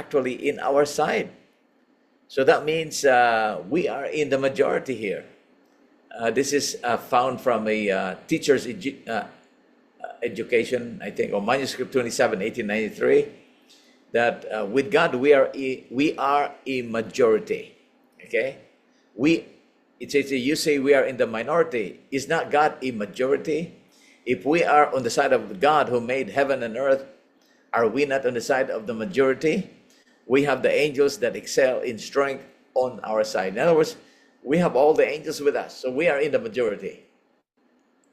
actually in our side. So that means we are in the majority here. This is found from a teacher's education, I think, or manuscript 27, 1893, that with God we are a majority. Okay, it says you say we are in the minority. Is not God a majority? If we are on the side of God who made heaven and earth, are we not on the side of the majority? We have the angels that excel in strength on our side. In other words, we have all the angels with us, so we are in the majority.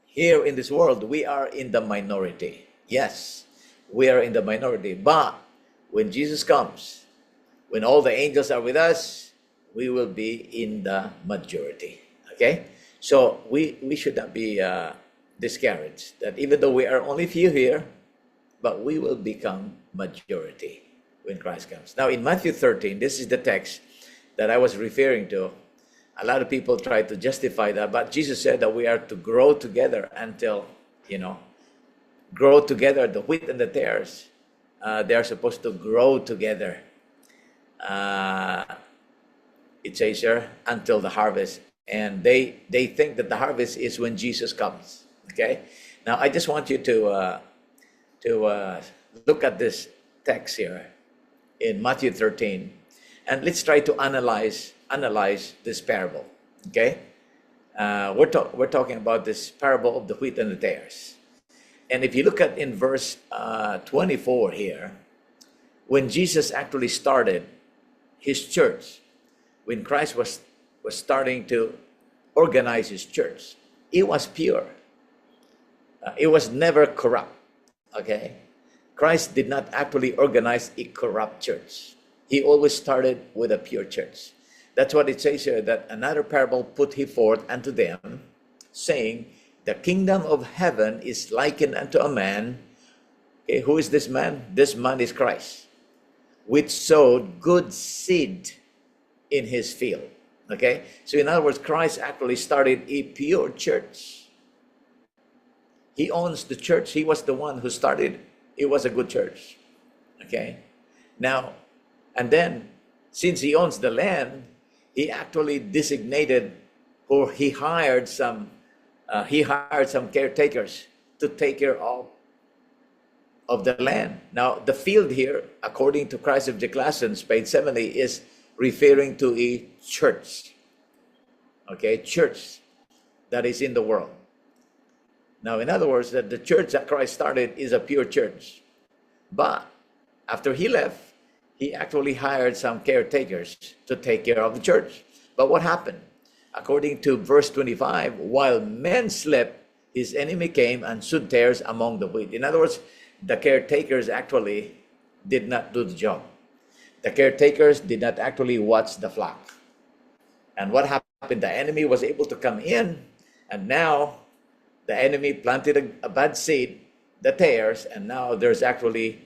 Here in this world, we are in the minority. Yes, we are in the minority. But when Jesus comes, when all the angels are with us, we will be in the majority. Okay? So we should not be discouraged that even though we are only few here, but we will become majority when Christ comes. Now in Matthew 13, this is the text that I was referring to. A lot of people try to justify that, but Jesus said that we are to grow together until, grow together, the wheat and the tares. They are supposed to grow together. It says here, until the harvest. And they think that the harvest is when Jesus comes. Okay? Now, I just want you to look at this text here in Matthew 13. And let's try to analyze this parable. Okay? We're talking about this parable of the wheat and the tares. And if you look at in verse 24 here, when Jesus actually started his church, when Christ was starting to organize his church, it was pure. It was never corrupt. Okay? Christ did not actually organize a corrupt church. He always started with a pure church. That's what it says here, that another parable put he forth unto them, saying, the kingdom of heaven is likened unto a man. Okay, who is this man? This man is Christ, which sowed good seed in his field. Okay, so in other words, Christ actually started a pure church. He owns the church. He was the one who started. It was a good church. Okay, now, and then since he owns the land, he actually designated, or he hired some caretakers to take care of the land. Now, the field here, according to Christ of Colossians, page 70, is referring to a church. Okay, church that is in the world. Now, in other words, that the church that Christ started is a pure church. But after he left, he actually hired some caretakers to take care of the church. But what happened? According to verse 25, while men slept, his enemy came and sowed tares among the wheat. In other words, the caretakers actually did not do the job. The caretakers did not actually watch the flock. And what happened? The enemy was able to come in, and now the enemy planted a bad seed, the tares, and now there's actually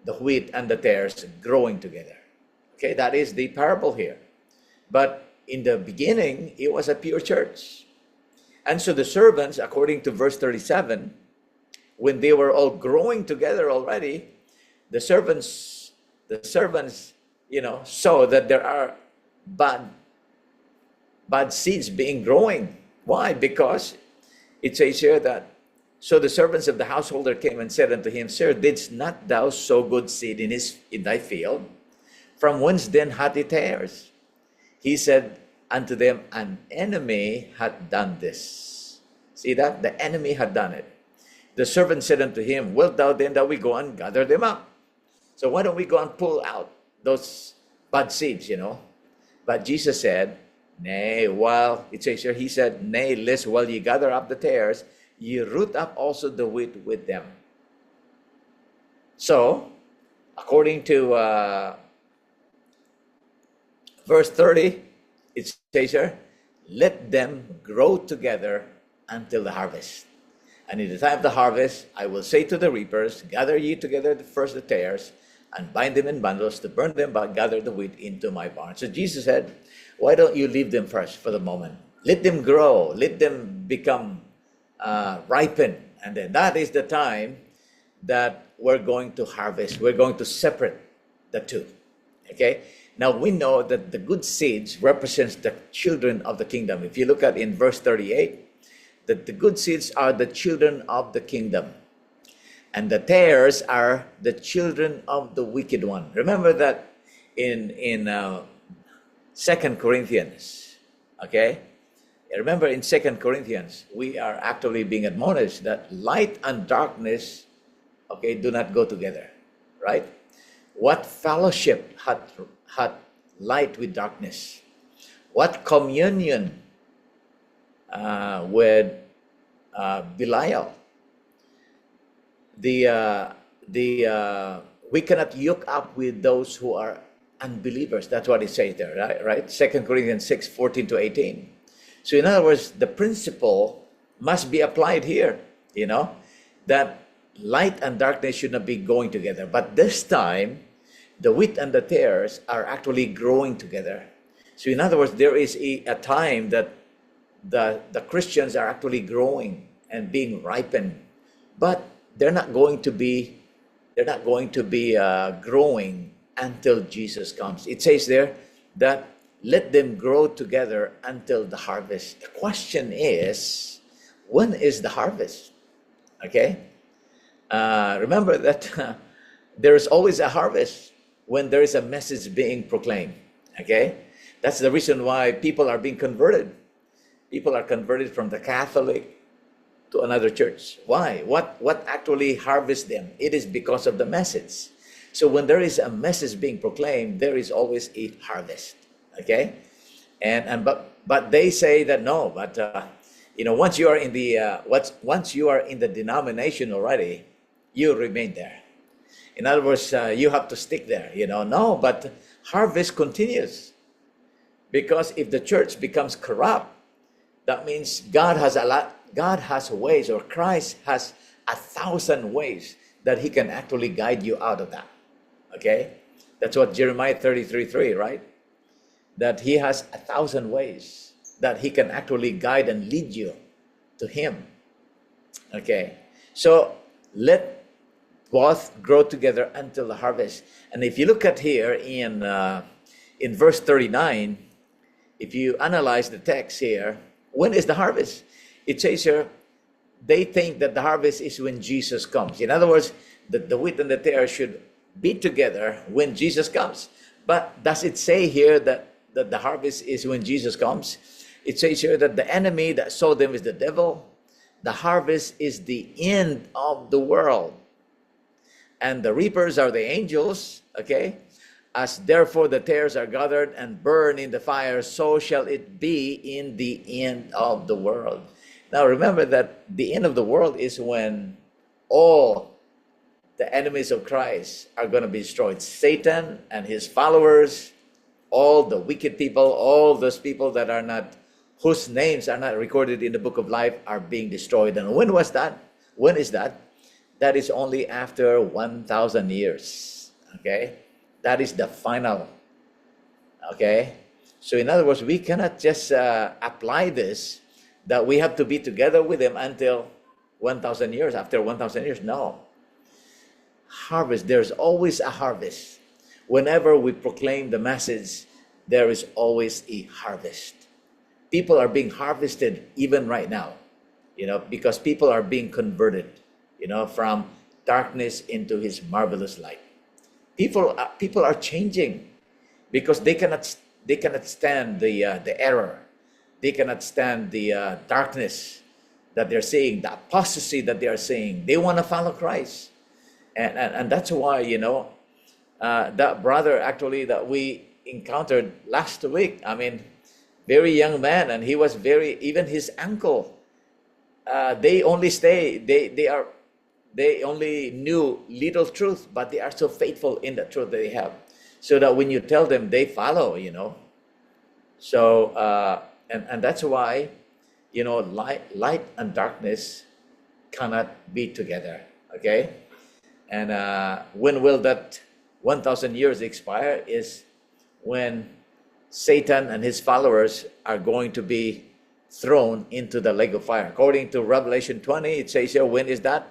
the wheat and the tares growing together. Okay, that is the parable here. But in the beginning, it was a pure church. And so the servants, according to verse 37, when they were all growing together already, the servants, saw that there are bad seeds being growing. Why? Because it says here that, so the servants of the householder came and said unto him, Sir, didst not thou sow good seed in thy field? From whence then hath it tares? He said unto them, an enemy hath done this. See that? The enemy had done it. The servant said unto him, wilt thou then that we go and gather them up? So why don't we go and pull out those bad seeds, But Jesus said, nay, while, it says here, he said, nay, lest while ye gather up the tares, ye root up also the wheat with them. So, according to verse 30, it says here, let them grow together until the harvest. And in the time of the harvest, I will say to the reapers, gather ye together first the tares, and bind them in bundles to burn them, but gather the wheat into my barn. So Jesus said, why don't you leave them first for the moment? Let them grow, let them become ripen, and then that is the time that we're going to harvest. We're going to separate the two. Okay. Now we know that the good seeds represents the children of the kingdom. If you look at in verse 38, that the good seeds are the children of the kingdom, and the tares are the children of the wicked one. Remember that in 2 Corinthians, okay? Remember in 2 Corinthians, we are actually being admonished that light and darkness, okay, do not go together, right? What fellowship had light with darkness? What communion with Belial? We cannot yoke up with those who are unbelievers. That's what it says there, right? 2 Corinthians 6:14-18. So in other words, the principle must be applied here, that light and darkness should not be going together. But this time, the wheat and the tares are actually growing together. So in other words, there is a time that the Christians are actually growing and being ripened, but they're not going to be growing until Jesus comes. It says there that let them grow together until the harvest. The question is, when is the harvest? Okay. Remember that there is always a harvest when there is a message being proclaimed. Okay. That's the reason why people are being converted. People are converted from the Catholic to another church. Why? What actually harvests them? It is because of the message. So when there is a message being proclaimed, there is always a harvest. Okay, but they say that no. But once you are in the denomination already, you remain there. In other words, you have to stick there. No, but harvest continues, because if the church becomes corrupt, that means God has ways, or Christ has 1,000 ways that He can actually guide you out of that. Okay, that's what Jeremiah 33:3, right? That He has 1,000 ways that He can actually guide and lead you to Him. Okay, so let both grow together until the harvest. And if you look at here in verse 39, if you analyze the text here, when is the harvest? It says here, they think that the harvest is when Jesus comes. In other words, the wheat and the tare should be together when Jesus comes. But does it say here that the harvest is when Jesus comes? It says here that the enemy that sowed them is the devil. The harvest is the end of the world, and the reapers are the angels. Okay, as therefore the tares are gathered and burned in the fire, so shall it be in the end of the world. Now remember that the end of the world is when all the enemies of Christ are going to be destroyed. Satan and his followers, all the wicked people, all those people that are not, whose names are not recorded in the book of life, are being destroyed. And when was that? When is that? That is only after 1,000 years. Okay, that is the final. Okay, so in other words, we cannot just apply this that we have to be together with Him until 1,000 years. After 1,000 years, no. Harvest, there's always a harvest. Whenever we proclaim the message, there is always a harvest. People are being harvested even right now, because people are being converted, from darkness into His marvelous light. People are changing because they cannot stand the error. They cannot stand the darkness that they're seeing, the apostasy that they are seeing. They want to follow Christ. And that's why, that brother actually that we encountered last week, very young man, and he was even his uncle, they only knew little truth, but they are so faithful in the truth that they have. So that when you tell them, they follow, So, and that's why, light and darkness cannot be together, okay? And when will that 1,000 years expire? Is when Satan and his followers are going to be thrown into the lake of fire. According to Revelation 20, it says here, when is that?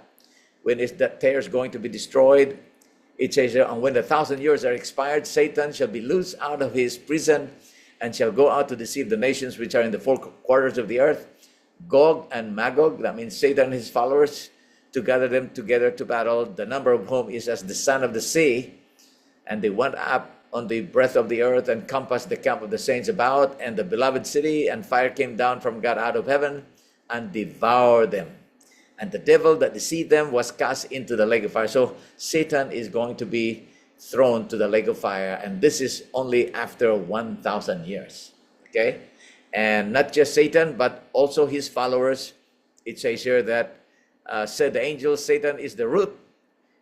When is that tares going to be destroyed? It says here, and when the 1,000 years are expired, Satan shall be loosed out of his prison and shall go out to deceive the nations which are in the four quarters of the earth, Gog and Magog, that means Satan and his followers, to gather them together to battle, the number of whom is as the sand of the sea. And they went up on the breadth of the earth and compassed the camp of the saints about and the beloved city, and fire came down from God out of heaven and devoured them. And the devil that deceived them was cast into the lake of fire. So Satan is going to be thrown to the lake of fire, and this is only after 1,000 years. Okay? And not just Satan, but also his followers. It says here that said the angel, Satan is the root,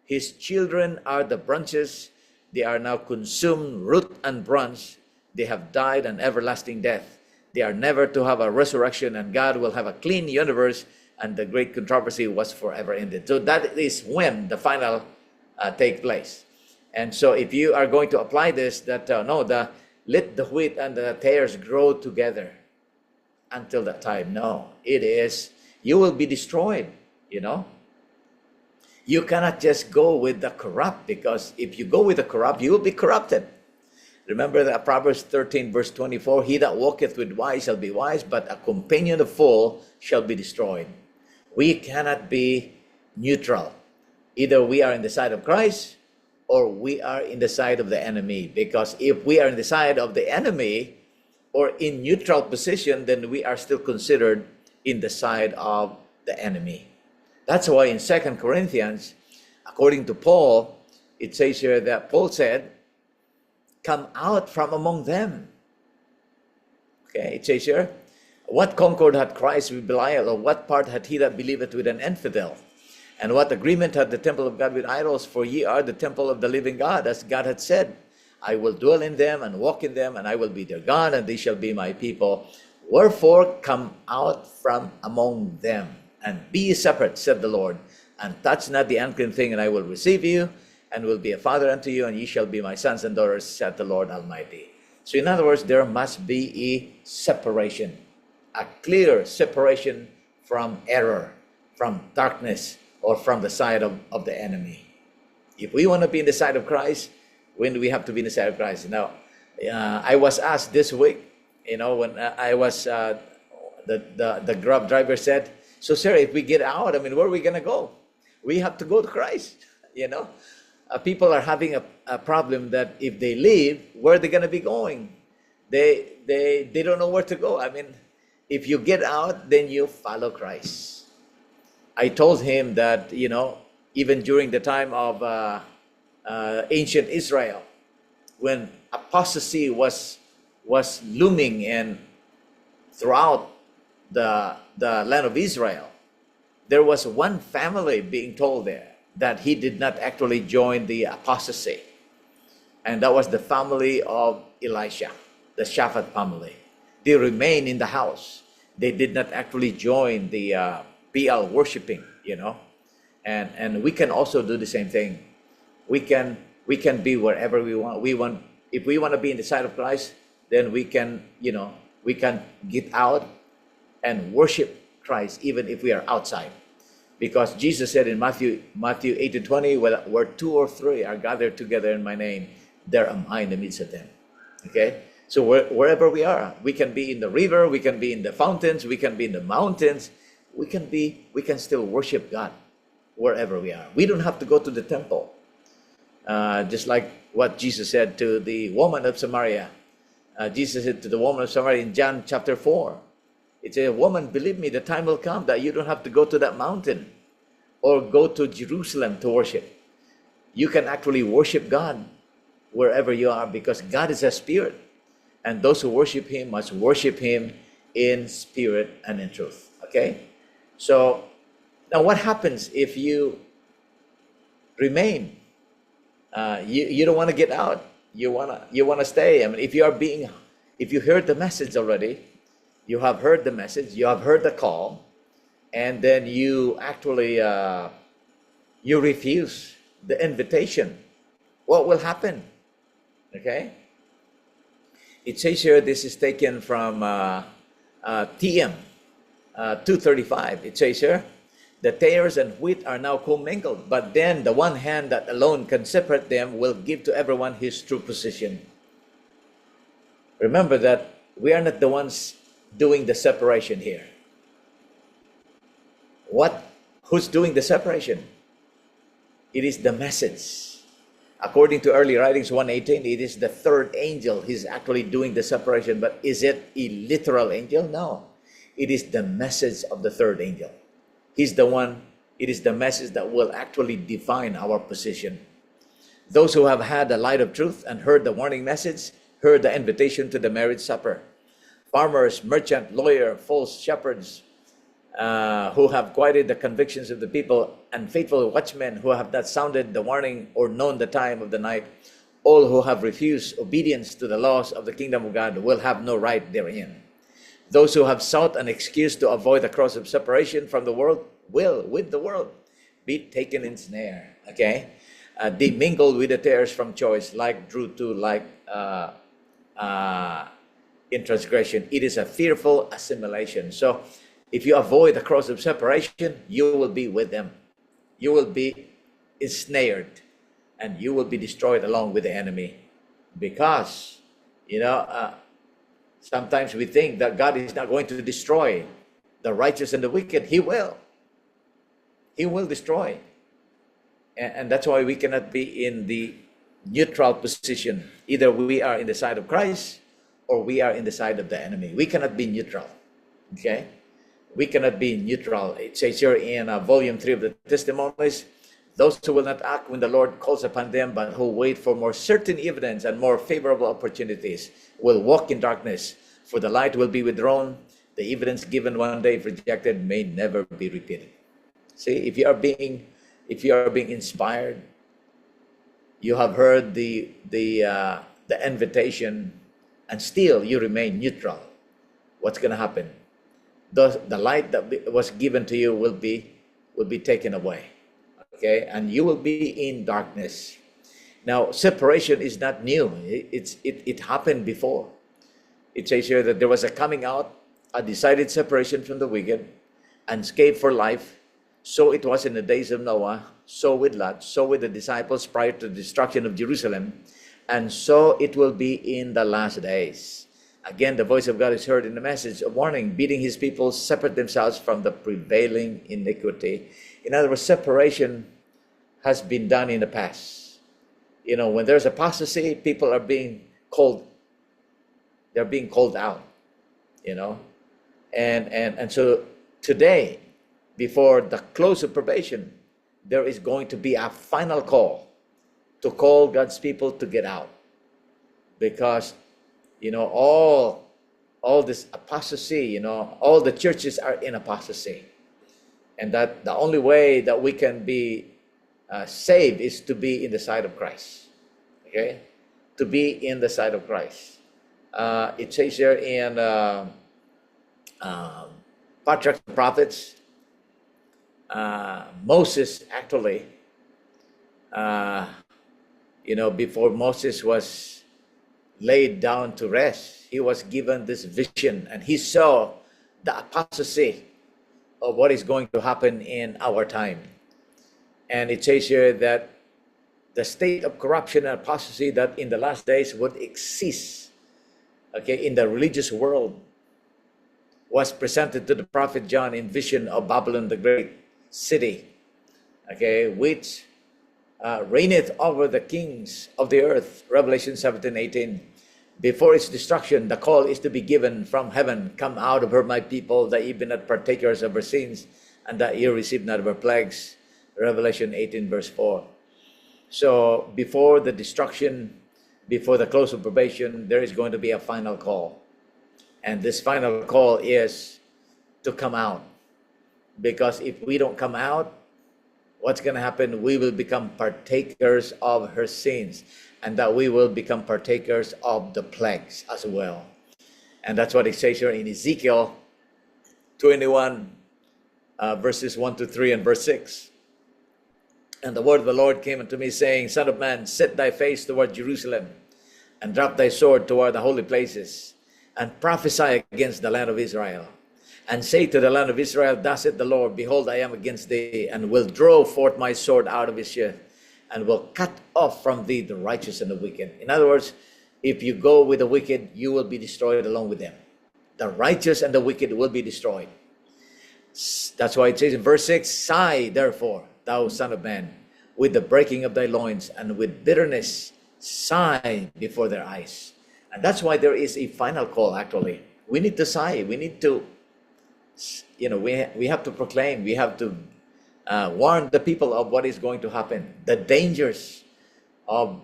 his children are the branches. They are now consumed, root and branch. They have died an everlasting death. They are never to have a resurrection, and God will have a clean universe, and the great controversy was forever ended. So that is when the final take place. And so if you are going to apply this, that let the wheat and the tares grow together until that time. No, it is, you will be destroyed, you know. You cannot just go with the corrupt, because if you go with the corrupt, you will be corrupted. Remember that Proverbs 13 verse 24, he that walketh with wise shall be wise, but a companion of fool shall be destroyed. We cannot be neutral. Either we are in the side of Christ or we are in the side of the enemy. Because if we are in the side of the enemy or in neutral position, then we are still considered in the side of the enemy. That's why in 2 Corinthians, according to Paul, it says here that Paul said, come out from among them. Okay, it says here, what concord had Christ with Belial, or what part had he that believeth with an infidel? And what agreement had the temple of God with idols? For ye are the temple of the living God, as God had said, I will dwell in them and walk in them, and I will be their God, and they shall be my people. Wherefore come out from among them, and be ye separate, said the Lord, and touch not the unclean thing, and I will receive you, and will be a father unto you, and ye shall be my sons and daughters, said the Lord Almighty. So in other words, there must be a separation, a clear separation from error, from darkness, or from the side of the enemy. If we want to be in the side of Christ, when do we have to be in the side of Christ? Now, I was asked this week, you know, when I was, the Grab driver said, so sir, if we get out, I mean, where are we going to go? We have to go to Christ, you know. People are having a problem that if they leave, where are they going to be going? They don't know where to go. I mean, if you get out, then you follow Christ. I told him that, you know, even during the time of ancient Israel, when apostasy was looming and throughout the land of Israel, there was one family being told there that he did not actually join the apostasy. And that was the family of Elisha, the Shaphat family. They remained in the house. They did not actually join the Baal worshiping, you know. And we can also do the same thing. We can be wherever we want. If we want to be in the side of Christ, then we can, you know, we can get out and worship Christ even if we are outside. Because Jesus said in Matthew 8:20, where two or three are gathered together in my name, there am I in the midst of them. Okay? So wherever we are, we can be in the river, we can be in the fountains, we can be in the mountains, we can still worship God wherever we are. We don't have to go to the temple. Just like what Jesus said to the woman of Samaria. Jesus said to the woman of Samaria in John chapter 4, it says, woman, believe me, the time will come that you don't have to go to that mountain or go to Jerusalem to worship. You can actually worship God wherever you are, because God is a spirit. And those who worship him must worship him in spirit and in truth. Okay? So, now what happens if you remain? You don't want to get out. You wanna stay. I mean, if you heard the message already, you have heard the message, you have heard the call, and then you actually you refuse the invitation, what will happen? Okay? It says here, this is taken from TM 235. It says here, The tares and wheat are now commingled, but then the one hand that alone can separate them will give to everyone his true position. Remember that we are not the ones doing the separation here. Who's doing the separation? It is the message. According to early writings 1:18, it is the third angel. He's actually doing the separation. But is it a literal angel? No. It is the message of the third angel. He's the one, it is the message that will actually define our position. Those who have had the light of truth and heard the warning message, heard the invitation to the marriage supper. Farmers, merchant, lawyer, false shepherds, who have quieted the convictions of the people, and faithful watchmen who have not sounded the warning or known the time of the night, all who have refused obedience to the laws of the kingdom of God will have no right therein. Those who have sought an excuse to avoid the cross of separation from the world will, with the world, be taken in snare. Okay? They mingled with the tares from choice, like drew to like in transgression. It is a fearful assimilation. So if you avoid the cross of separation, you will be with them. You will be ensnared, and you will be destroyed along with the enemy. Because, sometimes we think that God is not going to destroy the righteous and the wicked. He will. He will destroy. And that's why we cannot be in the neutral position. Either we are in the side of Christ or we are in the side of the enemy. We cannot be neutral. Okay? We cannot be neutral. It says here in volume 3 of the testimonies, those who will not act when the Lord calls upon them, but who wait for more certain evidence and more favorable opportunities, will walk in darkness, for the light will be withdrawn. The evidence given one day, if rejected, may never be repeated. See, if you are being inspired, you have heard the invitation, and still you remain neutral, what's going to happen? The light that was given to you will be taken away. Okay, and you will be in darkness. Now, separation is not new. It happened before. It says here that there was a coming out, a decided separation from the wicked, and escape for life. So it was in the days of Noah, so with Lot, so with the disciples prior to the destruction of Jerusalem, and so it will be in the last days. Again, the voice of God is heard in the message of warning, bidding his people separate themselves from the prevailing iniquity. In other words, separation has been done in the past. When there's apostasy, people are being called. They're being called out. And so today, before the close of probation, there is going to be a final call to call God's people to get out, because all this apostasy, all the churches are in apostasy. And that the only way that we can be saved is to be in the side of Christ. Okay? To be in the side of Christ. It says here in Patriarchs and Prophets, Moses actually, before Moses was laid down to rest, he was given this vision, and he saw the apostasy of what is going to happen in our time. And it says here that the state of corruption and apostasy that in the last days would exist, in the religious world, was presented to the prophet John in vision of Babylon the great city, which reigneth over the kings of the earth. Revelation 17:18. Before its destruction, the call is to be given from heaven, come out of her, my people, that ye be not partakers of her sins, and that ye receive not of her plagues. Revelation 18 verse 4. So before the destruction, before the close of probation, there is going to be a final call. And this final call is to come out. Because if we don't come out, what's going to happen? We will become partakers of her sins, and that we will become partakers of the plagues as well. And that's what it says here in Ezekiel 21, verses 1 to 3 and verse 6. And the word of the Lord came unto me, saying, Son of man, set thy face toward Jerusalem, and drop thy sword toward the holy places, and prophesy against the land of Israel, and say to the land of Israel, thus saith the Lord, behold, I am against thee, and will draw forth my sword out of his sheath, and will cut off from thee the righteous and the wicked. In other words, if you go with the wicked, you will be destroyed along with them. The righteous and the wicked will be destroyed. That's why it says in verse 6, sigh therefore, thou son of man, with the breaking of thy loins, and with bitterness sigh before their eyes. And that's why there is a final call, actually. We need to sigh. We need to, we have to proclaim. We have to warn the people of what is going to happen. The dangers of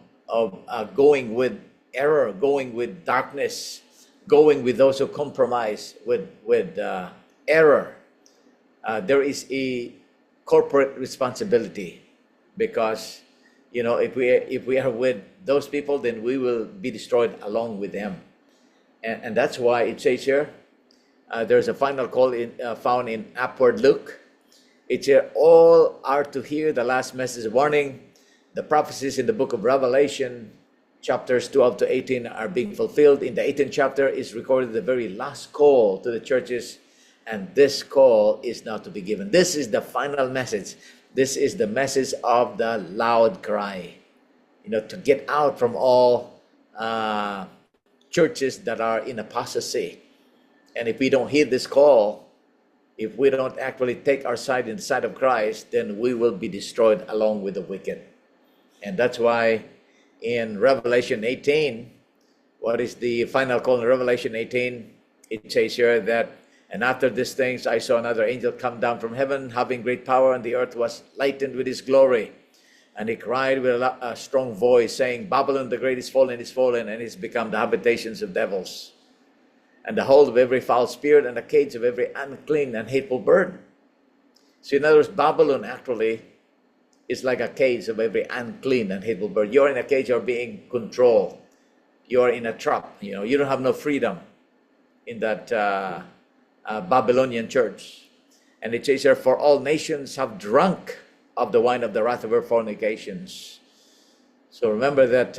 going with error, going with darkness, going with those who compromise with error. There is a corporate responsibility, because if we are with those people, then we will be destroyed along with them. And that's why it says here, there's a final call found in upward look. It's here, all are to hear the last message warning. The prophecies in the book of Revelation, chapters 12 to 18, are being fulfilled. In the 18th chapter is recorded the very last call to the churches, and this call is now to be given. This is the final message. This is the message of the loud cry, to get out from all churches that are in apostasy. And if we don't heed this call, if we don't actually take our side in the side of Christ, then we will be destroyed along with the wicked. And that's why in Revelation 18, what is the final call in Revelation 18? It says here that, and after these things, I saw another angel come down from heaven, having great power, and the earth was lightened with his glory. And he cried with a strong voice, saying, Babylon the great is fallen, and is become the habitations of devils, and the hold of every foul spirit, and the cage of every unclean and hateful bird. So in other words, Babylon actually is like a cage of every unclean and hateful bird. You're in a cage, you're being controlled. You're in a trap. You don't have no freedom in that Babylonian church. And it says here, for all nations have drunk of the wine of the wrath of her fornications. So remember that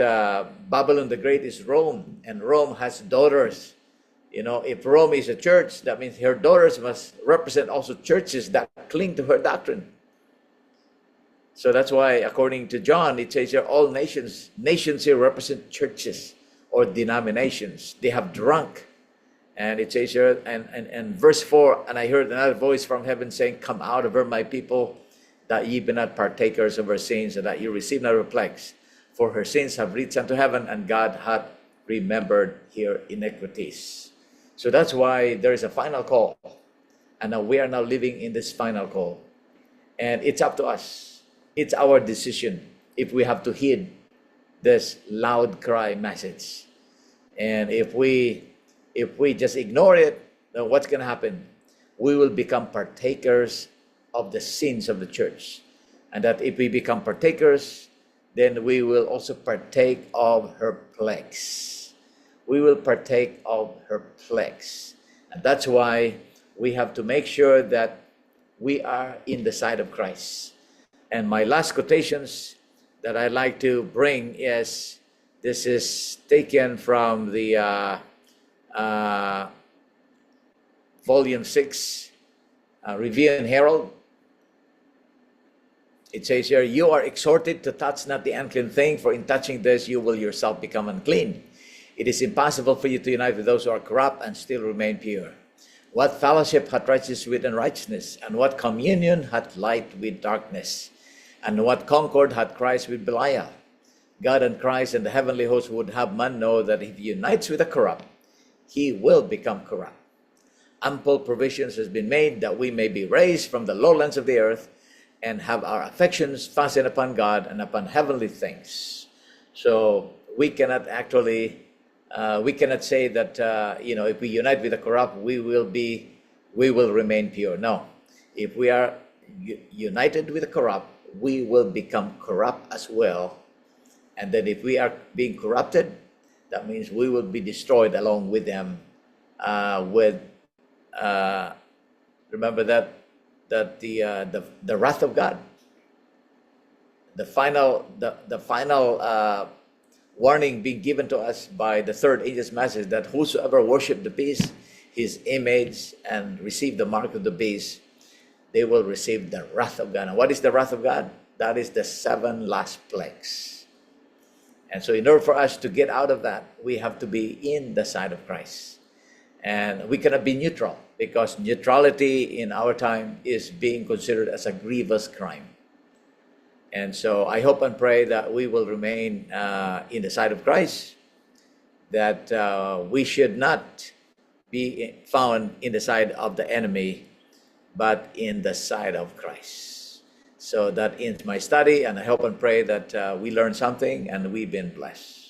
Babylon the Great is Rome, and Rome has daughters. If Rome is a church, that means her daughters must represent also churches that cling to her doctrine. So that's why, according to John, it says here, all nations here represent churches or denominations. They have drunk. And it says here, and verse 4, and I heard another voice from heaven saying, come out of her, my people, that ye be not partakers of her sins, and that ye receive not her plagues. For her sins have reached unto heaven, and God hath remembered her iniquities. So that's why there is a final call. And now we are now living in this final call. And it's up to us. It's our decision if we have to heed this loud cry message. And if we just ignore it, then what's going to happen? We will become partakers of the sins of the church. And that if we become partakers, then we will also partake of her plagues. We will partake of her plagues. And that's why we have to make sure that we are in the side of Christ. And my last quotations that I'd like to bring is, this is taken from the Volume 6, Review and Herald. It says here, you are exhorted to touch not the unclean thing, for in touching this you will yourself become unclean. It is impossible for you to unite with those who are corrupt and still remain pure. What fellowship hath righteousness with unrighteousness? And what communion hath light with darkness? And what concord hath Christ with Belial? God and Christ and the heavenly host would have man know that if he unites with the corrupt, he will become corrupt. Ample provisions has been made that we may be raised from the lowlands of the earth and have our affections fastened upon God and upon heavenly things. So we cannot actually, we cannot say that, if we unite with the corrupt, we will remain pure. No. If we are united with the corrupt, we will become corrupt as well. And then if we are being corrupted, that means we will be destroyed along with them. Remember that the wrath of God, the final warning being given to us by the third angel's message, that whosoever worship the beast, his image and receive the mark of the beast, they will receive the wrath of God. And what is the wrath of God? That is the 7 last plagues. And so in order for us to get out of that, we have to be in the side of Christ. And we cannot be neutral, because neutrality in our time is being considered as a grievous crime. And so I hope and pray that we will remain in the side of Christ, that we should not be found in the side of the enemy, but in the side of Christ. So that ends my study, and I hope and pray that we learned something and we've been blessed.